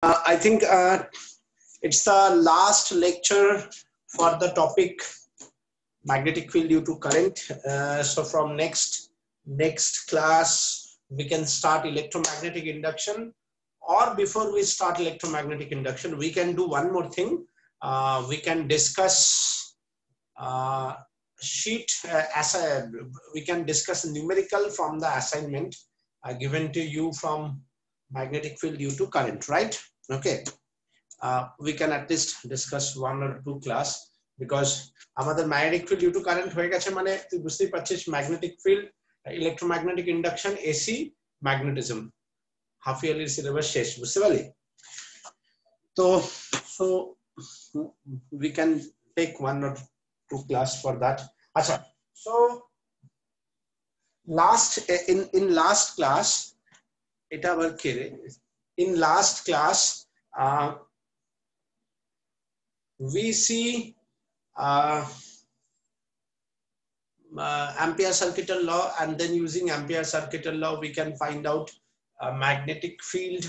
I think it's the last lecture for the topic magnetic field due to current. So from next class, we can start electromagnetic induction. Or before we start electromagnetic induction, we can do one more thing. We can discuss we can discuss numerical from the assignment given to you from magnetic field due to current, right? Okay. We can at least discuss one or two class because আমাদের magnetic field due to current হয়ে গেছে মানে তুই বুঝতেই পারছিস magnetic field electromagnetic induction AC magnetism half yearly syllabus শেষ বুঝতে পারলি তো so we can take one or two class for that acha so in last class এটা আবার কে রে in last class we see Ampere circuital law, and then using Ampere circuital law we can find out magnetic field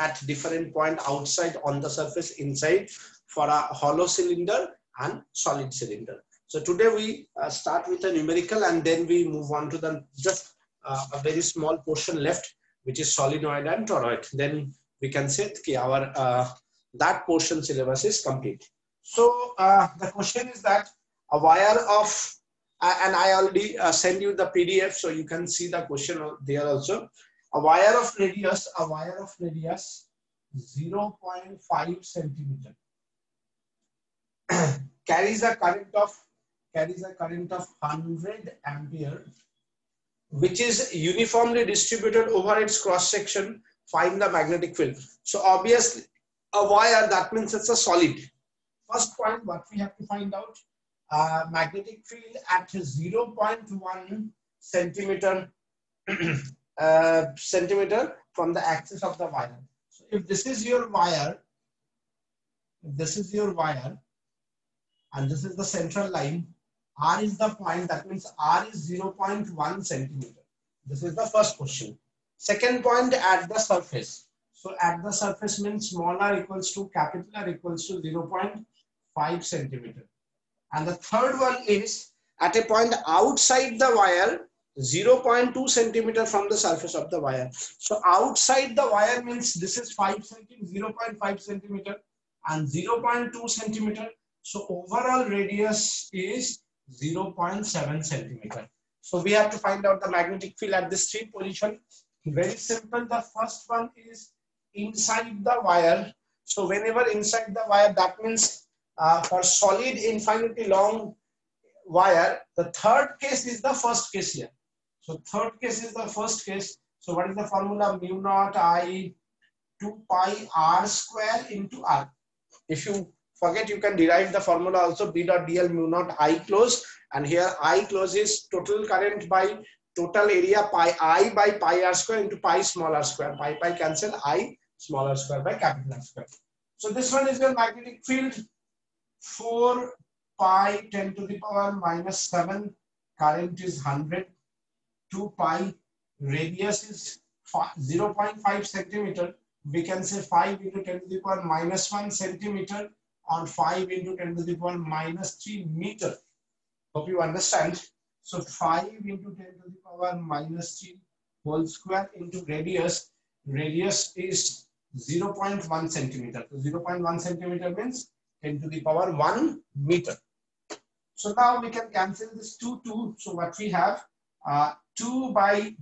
at different point outside, on the surface, inside, for a hollow cylinder and solid cylinder. So today we start with a numerical, and then we move on to the just a very small portion left, which is solenoid and toroid. Then we can say our that portion syllabus is complete. So the question is that a wire of and I already send you the PDF, so you can see the question there also. A wire of radius 0.5 centimeter carries a current of 100 ampere, which is uniformly distributed over its cross section. Find the magnetic field. So obviously a wire, that means it's a solid. First point, what we have to find out, magnetic field at 0.1 centimeter centimeter from the axis of the wire. So if this is your wire, and this is the central line, R is the point, that means R is 0.1 centimeter. This is the first question. Second point, at the surface. So at the surface means small r equals to capital R equals to 0.5 centimeter. And the third one is at a point outside the wire, 0.2 centimeter from the surface of the wire. So outside the wire means this is 0.5 centimeter and 0.2 centimeter. So overall radius is 0.7 centimeter. So we have to find out the magnetic field at this three position. Very simple. The first one is inside the wire. So whenever inside the wire, that means for solid infinity long wire, the third case is the first case here. So third case is the first case. So what is the formula? Mu naught I 2 pi r square into r. If you forget, you can derive the formula also. B dot dl mu naught I close, and here I close is total current by total area pi I by pi r square into pi small r square. Pi cancel, I small r square by capital R square. So this one is your magnetic field. 4 pi 10 to the power minus 7. Current is 100. 2 pi. Radius is 0.5 centimeter. We can say 5 into 10 to the power minus 1 centimeter, or 5 into 10 to the power minus 3 meter. Hope you understand. So 5 into 10 to the power minus 3 whole square into radius. Radius is 0.1 centimeter. So 0.1 centimeter means 10 to the power 1 meter. So now we can cancel this 2. So what we have, 2 by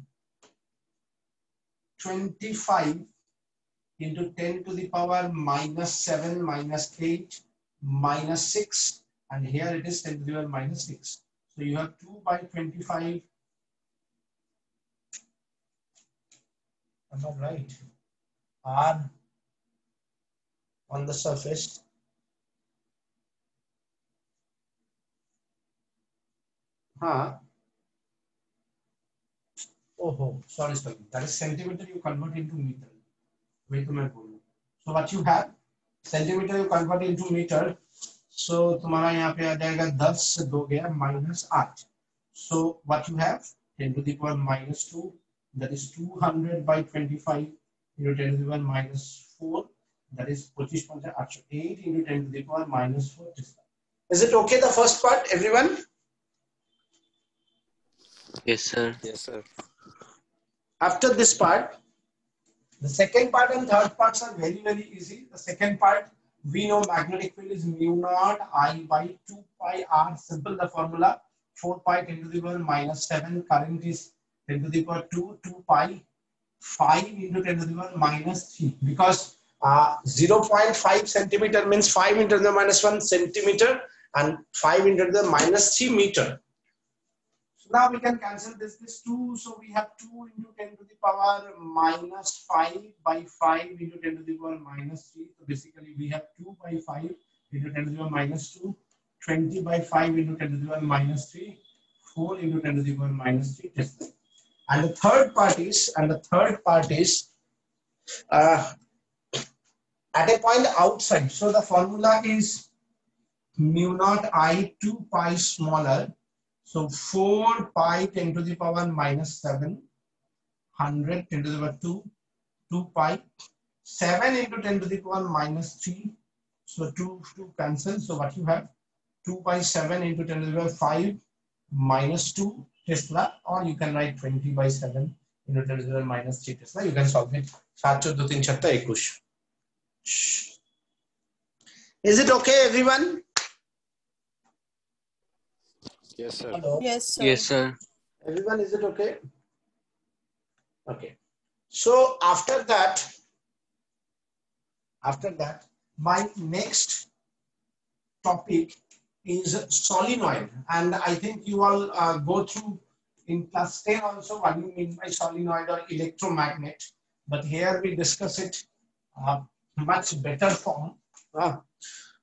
25 into 10 to the power minus 7 minus 8 minus 6, and here it is 10 to the power minus 6. So you have 2 by 25. Am I right? R on the surface. Oh, sorry. That is centimeter, you convert into meter. Wait a minute. So what you have, centimeter you convert into meter. So तुम्हारा यहाँ पे आ जाएगा 10 से 2 गया minus 8. So what you have, 10 to the power minus 2. That is 200 by 25 into 10 to the power minus 4, that is 25.8 into 10 to the power minus 4 Tesla. Is it okay, the first part, everyone? Yes, sir. Yes, sir. After this part, the second part and third parts are very, very easy. The second part, we know magnetic field is mu naught I by 2 pi r. Simple, the formula 4 pi 10 to the power minus 7. Current is 10 to the power 2 pi 5 into 10 to the power minus 3. Because 0.5 centimeter means 5 into the minus 1 centimeter and 5 into the minus 3 meter. So now we can cancel this 2. So we have 2 into 10 to the power minus 5 by 5 into 10 to the power minus 3. So basically we have 2 by 5 into 10 to the power minus 2, 20 by 5 into 10 to the power minus 3, 4 into 10 to the power minus 3 Tesla. And the third part is at a point outside. So the formula is mu naught I 2 pi smaller. So 4 pi 10 to the power minus 7, 100 10 to the power 2, 2 pi, 7 into 10 to the power minus 3. So 2 cancel. So what you have? 2 by 7 into 10 to the power 5 minus 2 Tesla, or you can write 20 by 7 into 10 to the power minus 3 Tesla. You can solve it. 7, 14, 3, 6, 21. Is it okay, everyone? Yes, sir. Hello. Yes, sir. Yes, sir. Everyone, is it okay? Okay. So after that, my next topic is solenoid, and I think you all go through in class 10 also what you mean by solenoid or electromagnet, but here we discuss it much better form.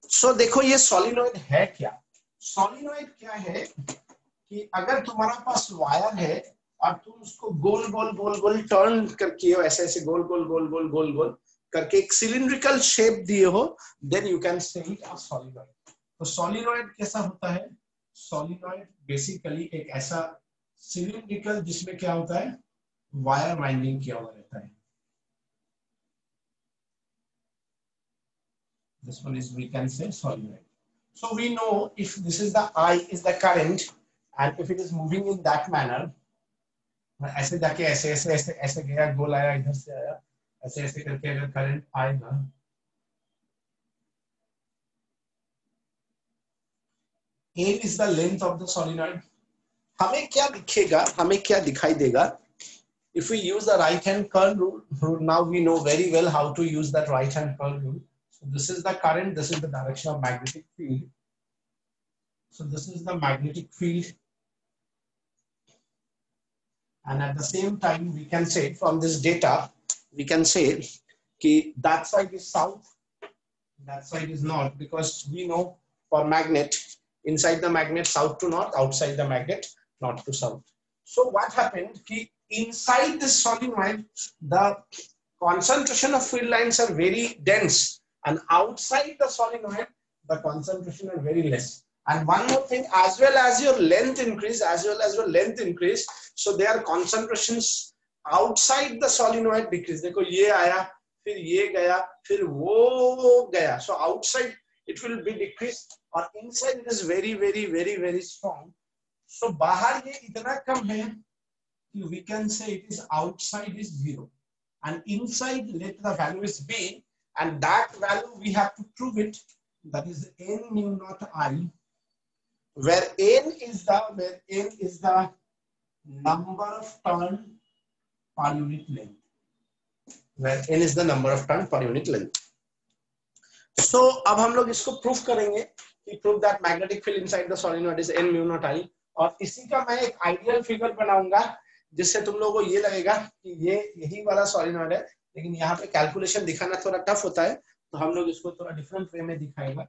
So देखो ये solenoid है क्या? Solenoid क्या है कि अगर तुम्हारा पास wire है और तुम उसको गोल गोल गोल गोल टर्न करके हो, ऐसे ऐसे गोल गोल गोल गोल गोल गोल करके एक सिलिंड्रिकल शेप दिए हो, then you can say it a solenoid. तो सॉलिनॉइड कैसा होता है? सॉलिनॉइड बेसिकली एक ऐसा सिलिंड्रिकल जिसमें क्या होता है, वायर वाइंडिंग किया हुआ रहता है. This one is, we can say, solenoid. So we know if this is the I is the current, and if it is moving in that manner, ऐसे जाके ऐसे ऐसे ऐसे ऐसे गया, गोल आया, इधर से आया, ऐसे ऐसे करके अगर करंट आएगा, L is the length of the solenoid. हमें क्या दिखेगा, हमें क्या दिखाई देगा? If we use the right hand curl rule, now we know very well how to use that right hand curl rule. So this is the current, this is the direction of magnetic field. So this is the magnetic field. And at the same time, we can say from this data, we can say that side is south, that side is north, because we know for magnet, inside the magnet south to north, outside the magnet north to south. So what happened? Inside this solenoid, the concentration of field lines are very dense, and outside the solenoid, the concentration are very less. And one more thing, as well as your length increase, so their concentrations outside the solenoid decrease. देखो ये आया, फिर ये गया, फिर वो गया. So outside it will be decreased, or inside it is very, very, very, very strong. So बाहर ये इतना कम है, we can say it is outside is 0, and inside let the value is B, and that value we have to prove it. That is n mu naught I, where n is the number of turn per unit length. Where n is the number of turn per unit length. So अब हम लोग इसको proof करेंगे कि prove that magnetic field inside the solenoid is n mu naught I, और इसी का मैं एक आइडियल फिगर बनाऊंगा जिससे तुम लोगों को ये लगेगा कि ये यही वाला solenoid है, लेकिन यहाँ पे कैलकुलेशन दिखाना थोड़ा टफ होता है, तो हम लोग इसको थोड़ा डिफरेंट वे में दिखाएगा.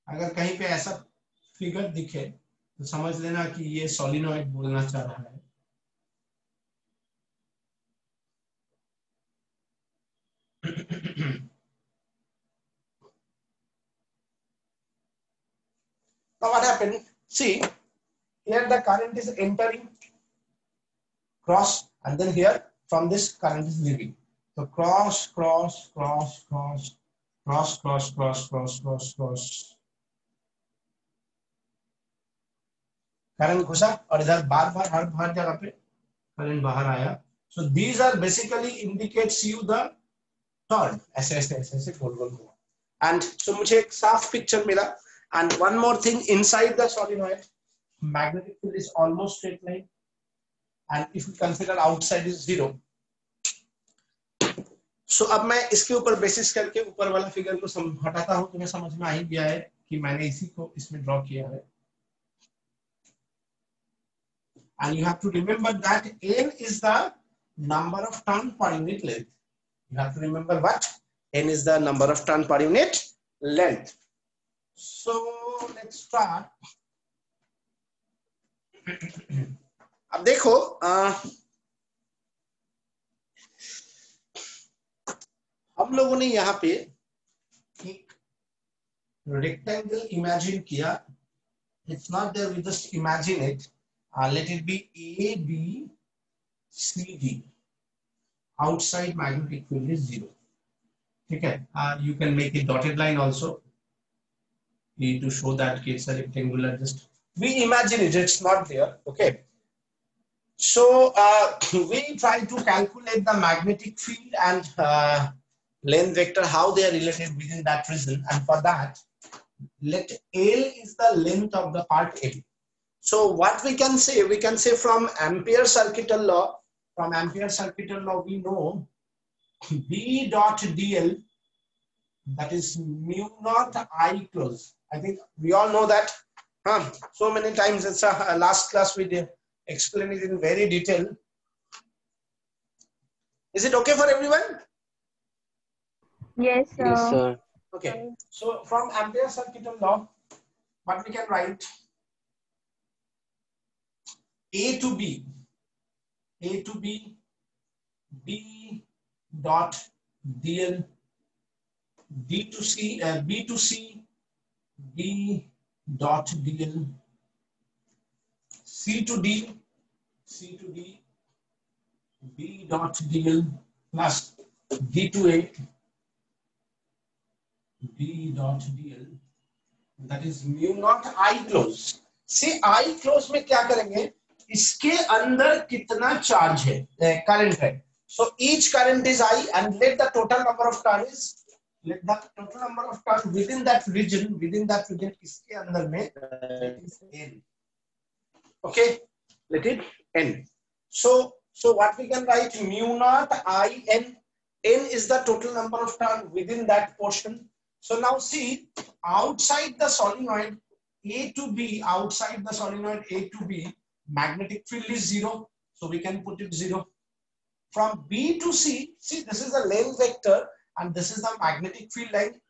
अगर कहीं पे ऐसा फिगर दिखे तो समझ लेना कि ये सोलिनॉइड बोलना चाह रहा है. Now what happened? See, here the current is entering cross, and then here from this current is leaving. So cross, cross, cross, cross, cross, cross, cross, cross, cross, cross. Current घुसा और इधर बार बार हर जगह पे current बाहर आया. So these are basically indicates you the turn. ऐसे ऐसे ऐसे ऐसे गोल गोल हुआ. And so मुझे एक साफ पिक्चर मिला. And one more thing, inside the solenoid, magnetic field is almost straight line. And if you consider outside is 0. So अब मैं इसके ऊपर बेसिस करके ऊपर वाला फिगर को हटाता हूं. तुम्हें समझ में आ ही गया है कि मैंने इसी को इसमें ड्रॉ किया है. And you have to remember that n is the number of turn per unit length. You have to remember what? N is the number of turn per unit length. So let's start. अब देखो हम लोगों ने यहाँ पे एक rectangle imagine किया. It's not there, we just imagine it. Let it be A, B, C, D. Outside magnetic field is 0. Okay. You can make a dotted line also to show that it's a rectangular. Just we imagine it, it's not there. Okay. So we try to calculate the magnetic field and length vector, how they are related within that region. And for that, let L is the length of the part A. So what we can say from Ampere circuital law, we know B dot dl, that is mu naught I close. I think we all know that. So many times, it's last class we did explain it in very detail. Is it okay for everyone? Yes, sir. Yes, sir. Okay. So from Ampere circuital law, what we can write? A to B, B dot dl, D to C, B to C, B dot dl, C to D, B dot dl, plus D to A, B dot dl, that is mu naught I close. See, I close में क्या करेंगे? इसके अंदर कितना charge है, current है. So each current is I, and let the total number of turn within that region इसके अंदर में is n. Okay, let it n. So what we can write, mu naught I n. N is the total number of turn within that portion. So now see, outside the solenoid A to B, magnetic field is 0, so we can put it 0. From B to C, see, this is the length vector and this is the magnetic field line.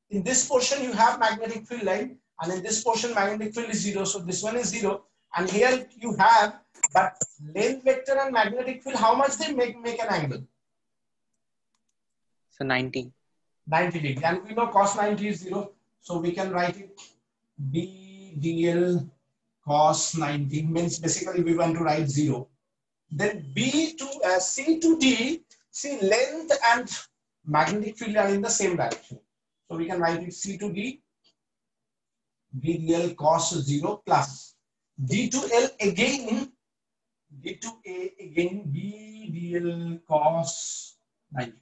In this portion you have magnetic field line, and in this portion magnetic field is 0, so this one is 0, and here you have, but length vector and magnetic field, how much they make an angle? So 90 degree, and we know cos 90 is 0, so we can write it B dl cos 90, means basically we want to write 0. Then B to C to D, see, length and magnetic field are in the same direction, so we can write it C to D, B dl cos 0, plus D to L again, D to A again, B dl cos 90.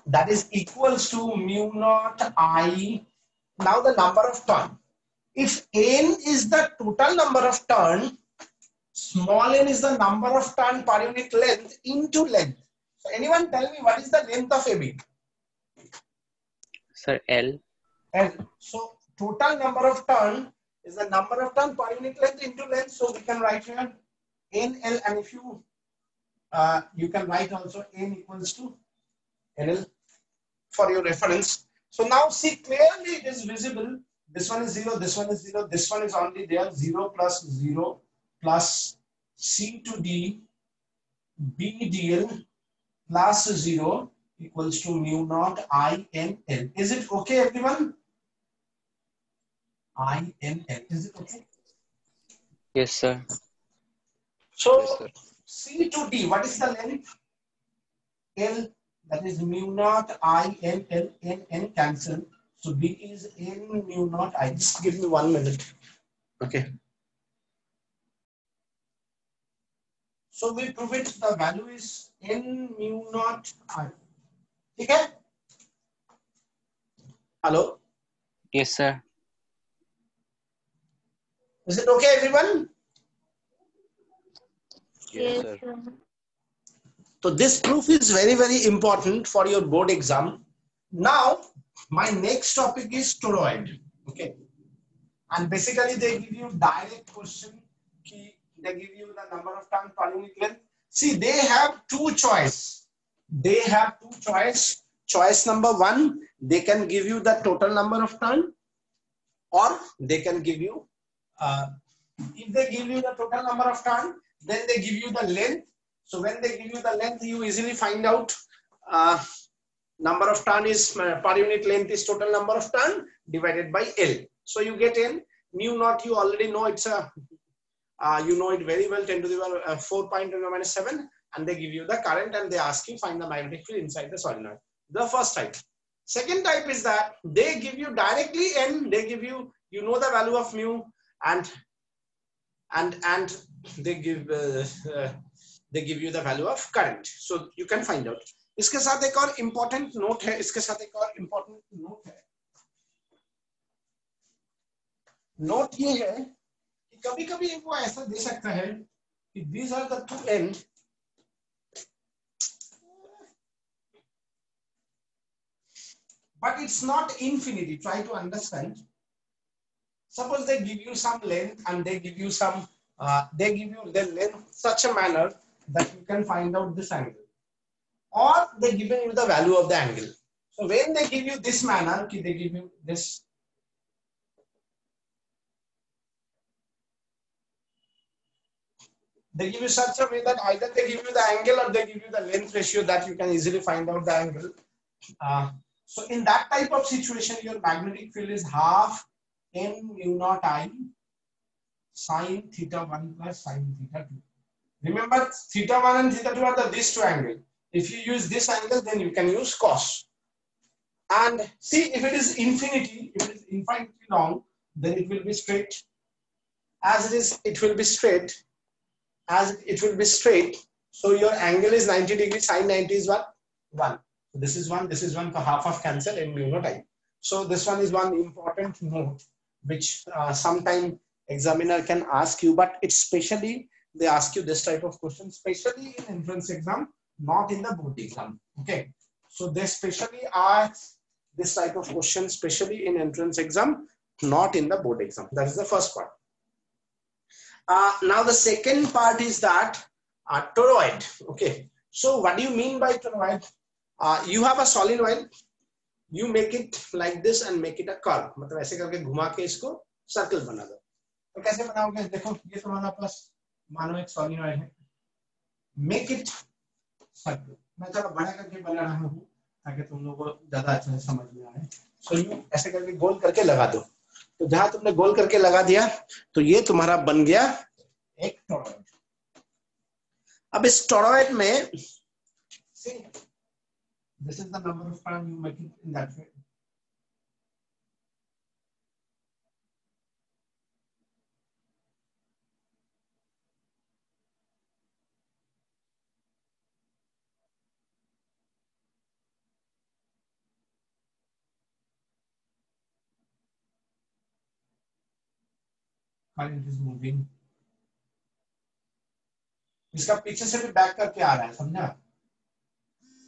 That is equals to mu naught I. Now the number of turn. If n is the total number of turn, small n is the number of turn per unit length into length. So anyone tell me what is the length of AB? Sir, L. L. So total number of turn is the number of turn per unit length into length. So we can write here NL, and if you can write also n equals to NL for your reference. So now see, clearly it is visible. This one is 0, this one is 0, this one is only there, 0 plus C to D, B dl plus 0 equals to mu naught I n L. Is it okay, everyone? INL. Is it okay? Yes, sir. So Yes, sir. C to D, what is the length? L, that is mu naught I N L, N cancel. So D is N mu naught I. Just give me 1 minute. Okay. So we prove it, the value is N mu naught I. Okay? Hello? Yes, sir. Is it okay, everyone? Yes, Yes, sir. sir. So this proof is very, very important for your board exam. Now, my next topic is toroid. Okay. And basically they give you direct question. They give you the number of turn per unit length. See, they have two choice. They have two choice. Choice number one, they can give you the total number of turn, or they can give you, if they give you the total number of turn, then they give you the length. So when they give you the length, you easily find out number of turn is per unit length is total number of turn divided by L. So you get in mu naught. You already know it's a you know it very well, 10 to the power 4.10⁻⁷, and they give you the current and they ask you find the magnetic field inside the solenoid. The first type. Second type is that they give you directly N. They give you, you know the value of mu, and they give you the value of current. So you can find out. इसके साथ एक और important note है. इसके साथ एक और important note है. Note ये है कि कभी-कभी वो ऐसा दे सकता है कि these are the two N. But it's not infinity. Try to understand. Suppose they give you some length and they give you some, they give you the length such a manner that you can find out this angle, or they given you the value of the angle. So when they give you this manner, they give you this. They give you such a way that either they give you the angle or they give you the length ratio that you can easily find out the angle. So in that type of situation, your magnetic field is half N mu naught I sin θ1 plus sin θ2. Remember, θ1 and θ2 are these two angles. If you use this angle, then you can use cos. And see, if it is infinity, if it is infinitely long, then it will be straight. As it is, it will be straight. As it will be straight. So your angle is 90 degrees, sin 90 is what? 1. So this is 1, this is 1, so half of cancel and mu naught I. So this one is one important note which sometime examiner can ask you, but it's specially they ask you this type of question, especially in entrance exam, not in the board exam. Okay, so they specially ask this type of question, especially in entrance exam, not in the board exam. That is the first part. Now the second part is that toroid. Okay, so what do you mean by toroid? You have a solenoid. You make it like this and make it a curve. मतलब ऐसे करके घुमा के इसको circle बना दो. तो कैसे बनाओगे? देखो ये तुम्हारा पास मानो एक solenoid है. Make it circle. मैं थोड़ा बड़ा करके बना रहा हूँ ताकि तुम लोगों को ज़्यादा अच्छे से समझ में आए. So you ऐसे करके गोल करके लगा दो. तो जहाँ तुमने गोल करके लगा दिया, तो ये तुम्हारा बन गया एक toroid. अब इस toroid में see, this is the number of times you make it in that way. Current is moving. इसका पीछे से भी बैक करके आ रहा है, समझा?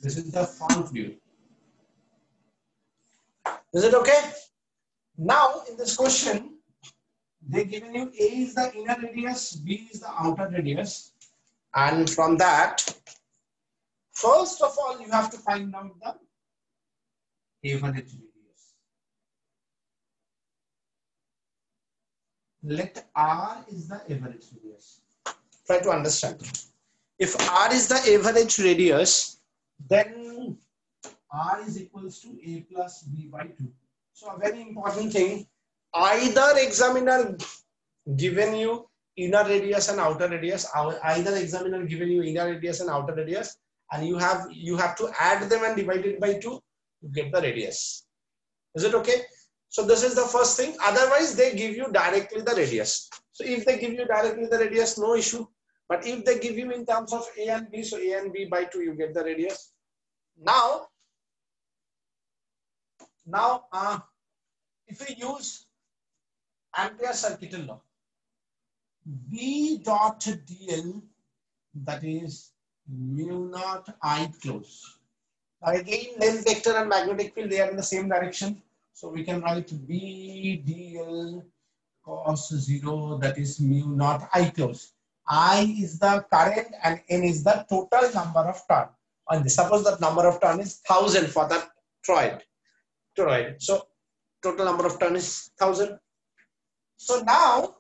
This is the front view. Is it okay? Now in this question, they given you A is the inner radius, B is the outer radius, and from that, first of all, you have to find out the average radius. Let R is the average radius. Try to understand. If R is the average radius, then R is equals to A plus B by 2. So a very important thing, either examiner given you inner radius and outer radius, either examiner given you inner radius and outer radius, and you have to add them and divide it by 2 to get the radius. Is it okay? So this is the first thing. Otherwise, they give you directly the radius. So if they give you directly the radius, no issue. But if they give you in terms of A and B, so A and B by 2, you get the radius. Now, if we use Ampere circuital law, B dot dl, that is mu naught I close. Now again, length vector and magnetic field, they are in the same direction. So we can write B dl cos 0, that is mu naught I close. I is the current and N is the total number of turn. And suppose that number of turn is 1000 for that toroid. So total number of turn is 1000. So now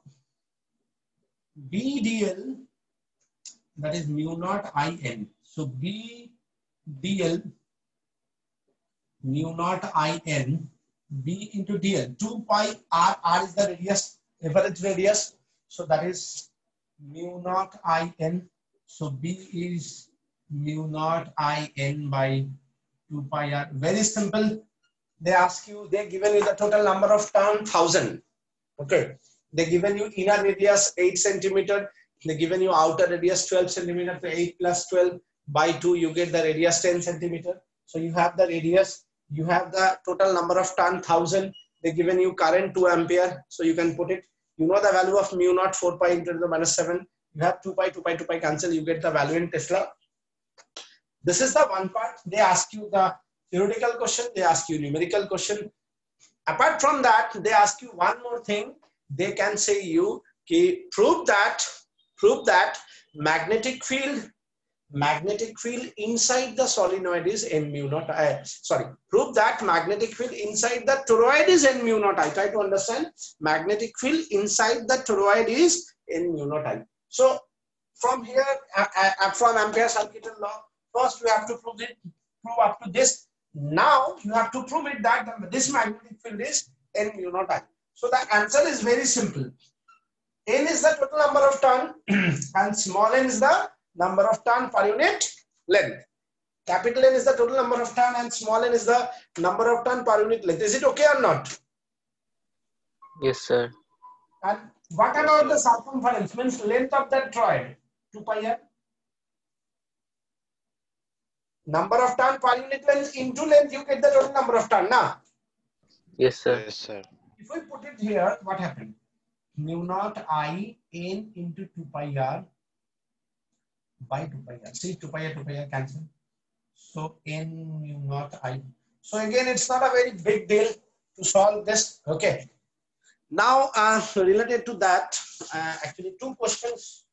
B dl, that is mu naught In. So B dl mu naught In, B into dl, 2 pi r is the radius, average radius. So that is mu naught In. So B is mu naught In by 2 pi r. Very simple. They ask you, they're given you the total number of turn 1000. Okay. They given you inner radius 8 centimeter. They given you outer radius 12 centimeter. So 8 plus 12 by 2, you get the radius 10 centimeter. So you have the radius. You have the total number of turn 1000. They given you current 2 ampere. So you can put it. You know the value of mu naught 4 pi into the minus 7. You have 2 pi cancel. You get the value in Tesla. This is the one part. They ask you the theoretical question. They ask you numerical question. Apart from that, they ask you one more thing. They can say you, okay, prove that magnetic field inside the solenoid is N mu naught I. Prove that magnetic field inside the toroid is N mu naught I. Try to understand. Magnetic field inside the toroid is N mu naught I. So from here, from Ampere circuital law, first you have to prove up to this. Now you have to prove it that this magnetic field is N mu naught I. So the answer is very simple. N is the total number of turn and small n is the number of turn per unit length. Capital N is the total number of turn and small n is the number of turn per unit length. Is it okay or not? Yes, sir. And what about the circumference? Means length of that toroid? 2 pi r. Number of turn per unit length into length, you get the total number of turn. Nah? Yes, sir. Yes, sir. If we put it here, what happened? Mu naught I N into 2 pi r by 2 pi r. See, 2 pi r cancel. So N mu naught I. So again, it's not a very big deal to solve this. Okay. Now, related to that, actually two questions.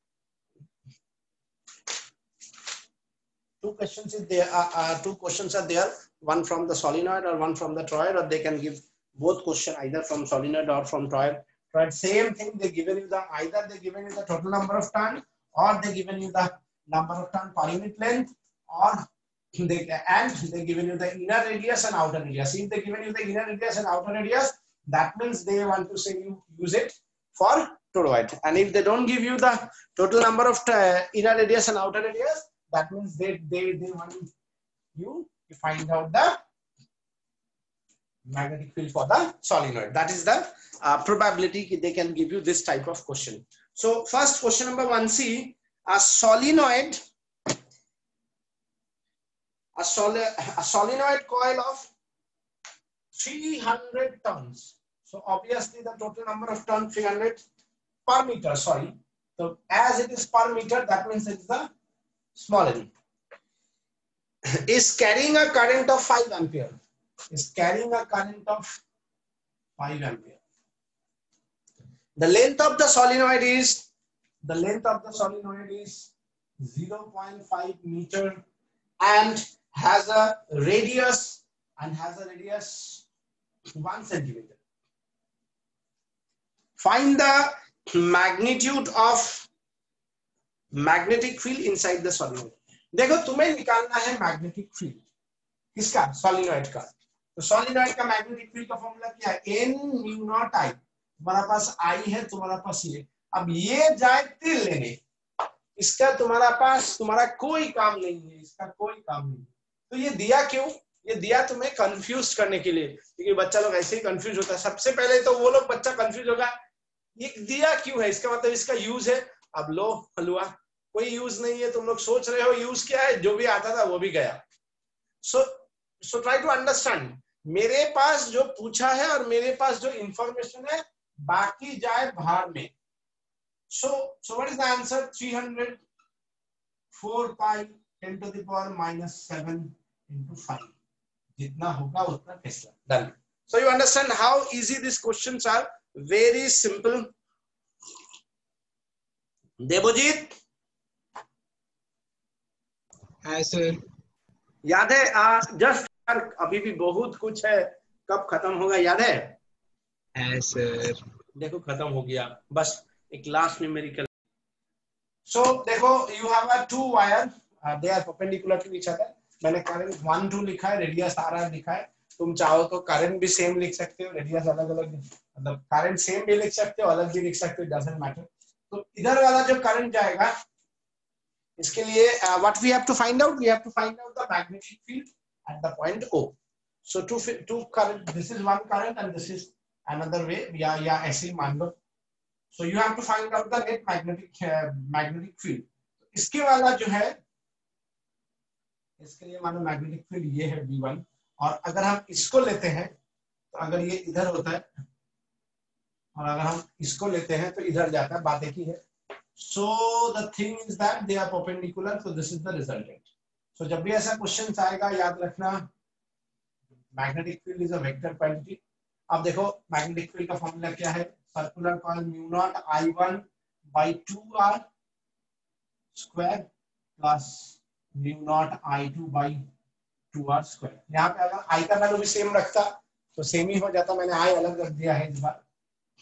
Two questions is there. Two questions are there. One from the solenoid or one from the toroid, or they can give both question either from solenoid or from toroid. Right, same thing. They given you the either they given you the total number of turn, or they given you the number of turn per unit length, or they given you the inner radius and outer radius. If they given you the inner radius and outer radius, that means they want to say you use it for toroid. And if they don't give you the total number of inner radius and outer radius, that means they want you to find out the magnetic field for the solenoid. That is the probability they can give you this type of question. So first question number 1C, a solenoid coil of 300 turns. So obviously the total number of turns 300 per meter, sorry. So as it is per meter, that means it's the small n. Is carrying a current of 5 ampere. Is carrying a current of 5 ampere. The length of the solenoid is 0.5 meter and has a radius 1 centimeter. Find the magnitude of magnetic field inside the solenoid. देखो तुम्हें निकालना है magnetic field किसका? Solenoid का. तो solenoid का magnetic field का formula क्या है? N mu naught I. तुम्हारा पास आई है, तुम्हारा पास ये, अब ये जाए तिल लेने, इसका तुम्हारा कोई काम नहीं है, इसका कोई काम नहीं। तो ये दिया क्यों? ये दिया तुम्हें कंफ्यूज करने के लिए, क्योंकि बच्चा लोग ऐसे ही कंफ्यूज होता है। सबसे पहले तो वो लोग बच्चा कंफ्यूज होगा, ये दिया क्यों है, इसका मतलब इसका यूज है। अब लो हलवा, कोई यूज नहीं है, तुम लोग सोच रहे हो यूज क्या है, जो भी आता था वो भी गया। सो ट्राई टू अंडरस्टैंड, मेरे पास जो पूछा है और मेरे पास जो इंफॉर्मेशन है, बाकी जाए भार में। So what is the answer? 304 pi 10 to the power minus 7 into 5. जितना होगा उतना Tesla. Done. So you understand how easy these questions are? Very simple. Devjeet, हाँ सर। याद है? जस्ट अभी भी बहुत कुछ है, कब खत्म होगा याद है? हाँ सर। देखो खत्म हो गया, बस एक लास्ट न्यूमेरिकल। So देखो, you have a two wire, they are perpendicular to each other. मैंने करंट 1 2 लिखा है, रेडियस RR लिखा है। तुम चाहो तो करंट भी सेम लिख सकते हो, रेडियस अलग अलग, मतलब करंट सेम भी लिख सकते हो, अलग भी लिख सकते हो, डजंट मैटर। तो इधर वाला जो करंट जाएगा, इसके लिए what we have to find out? We have to find out the magnetic field at the point O. So two current, this is one current and this is another way, या ऐसे ही मान लो। So you have to find out the net magnetic field. इसके वाला जो है, इसके लिए मानो मैग्नेटिक फील्ड ये है V1, और अगर हम इसको लेते हैं तो अगर ये इधर होता है और अगर हम इसको लेते हैं तो इधर जाता है, बात एक ही है। So the thing is that they are perpendicular, so this is the resultant. So जब भी ऐसा क्वेश्चन आएगा, याद रखना magnetic field is a vector quantity. अब देखो मैग्नेटिक फील्ड का फॉर्मूला क्या है? Circular coil mu naught I1 by 2R square plus mu naught I2 by 2R square. यहाँ पे अगर I का वैल्यू भी सेम रखता तो सेम ही हो जाता, मैंने I अलग रख दिया है इस बार।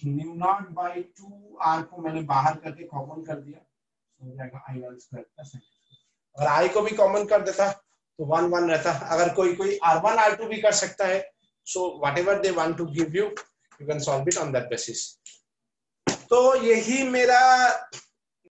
म्यू नॉट by 2R को मैंने बाहर करके कॉमन कर दिया, हो जाएगा I1 स्क्वायर प्लस। अगर I को भी कॉमन कर देता तो 1 1 रहता। अगर कोई R1 R2 भी कर सकता है, so whatever they want to give you, you can solve it on that basis। तो यही मेरा